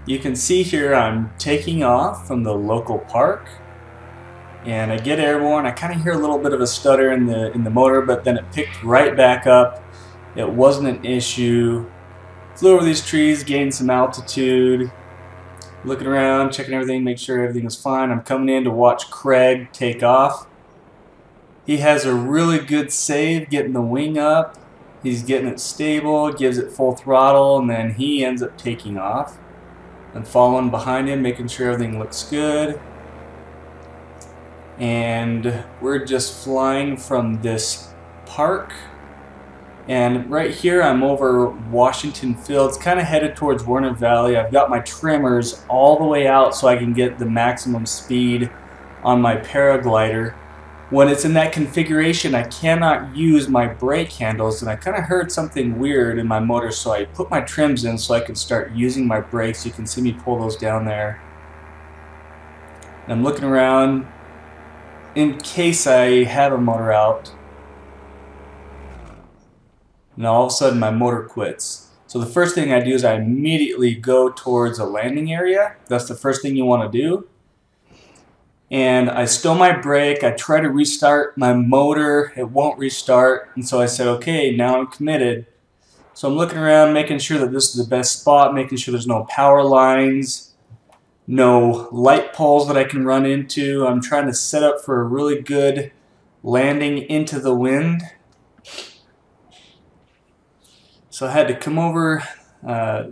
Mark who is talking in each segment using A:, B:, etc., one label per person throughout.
A: You can see here I'm taking off from the local park, and I get airborne. I kind of hear a little bit of a stutter in the motor, but then it picked right back up. It wasn't an issue. Flew over these trees, gained some altitude, looking around, checking everything, make sure everything is fine. I'm coming in to watch Craig take off. He has a really good save getting the wing up. He's getting it stable, gives it full throttle, and then he ends up taking off. I'm following behind him, making sure everything looks good. And we're just flying from this park. And right here I'm over Washington Fields, kind of headed towards Warner Valley. I've got my trimmers all the way out so I can get the maximum speed on my paraglider. When it's in that configuration, I cannot use my brake handles, and I kind of heard something weird in my motor, so I put my trims in so I could start using my brakes. You can see me pull those down there. And I'm looking around in case I have a motor out. And all of a sudden my motor quits. So the first thing I do is I immediately go towards a landing area. That's the first thing you want to do. And I stow my brake. I try to restart my motor. It won't restart. And so I said, okay, now I'm committed. So I'm looking around, making sure that this is the best spot, making sure there's no power lines, no light poles that I can run into. I'm trying to set up for a really good landing into the wind. So I had to come over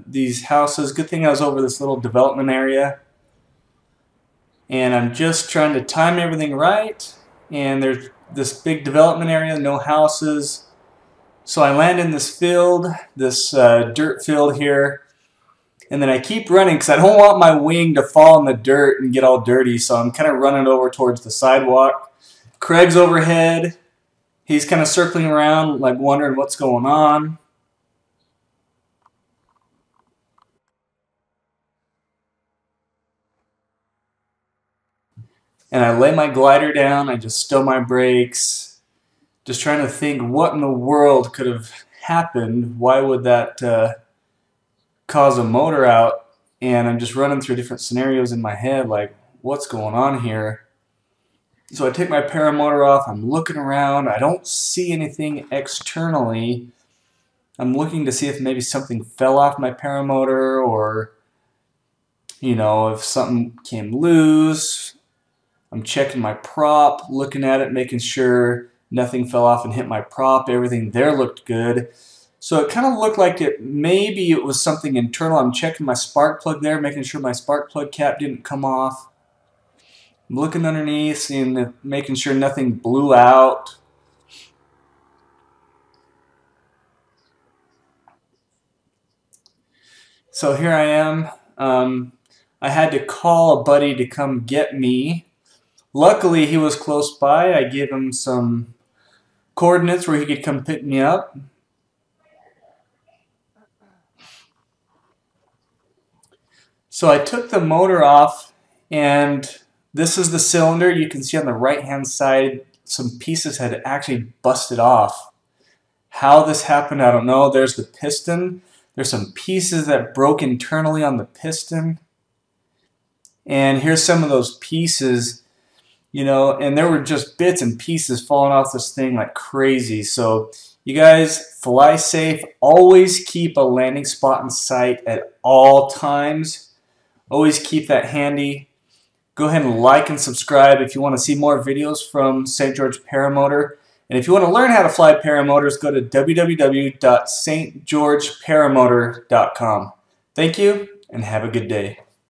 A: these houses. Good thing I was over this little development area. And I'm just trying to time everything right. And there's this big development area, no houses. So I land in this field, this dirt field here. And then I keep running because I don't want my wing to fall in the dirt and get all dirty. So I'm kind of running over towards the sidewalk. Craig's overhead. He's kind of circling around, like wondering what's going on. And I lay my glider down, I just stow my brakes, just trying to think what in the world could have happened. Why would that cause a motor out? And I'm just running through different scenarios in my head, like, what's going on here? So I take my paramotor off, I'm looking around, I don't see anything externally. I'm looking to see if maybe something fell off my paramotor, or, you know, if something came loose. I'm checking my prop, looking at it, making sure nothing fell off and hit my prop. Everything there looked good. So it kind of looked like maybe it was something internal. I'm checking my spark plug there, making sure my spark plug cap didn't come off. I'm looking underneath, making sure nothing blew out. So here I am. I had to call a buddy to come get me. Luckily, he was close by. I gave him some coordinates where he could come pick me up. So I took the motor off, and this is the cylinder. You can see on the right-hand side, some pieces had actually busted off. How this happened, I don't know. There's the piston. There's some pieces that broke internally on the piston. And here's some of those pieces. You know, and there were just bits and pieces falling off this thing like crazy. So you guys, fly safe. Always keep a landing spot in sight at all times. Always keep that handy. Go ahead and like and subscribe if you want to see more videos from St. George Paramotor. And if you want to learn how to fly paramotors, go to www.stgeorgeparamotor.com. Thank you, and have a good day.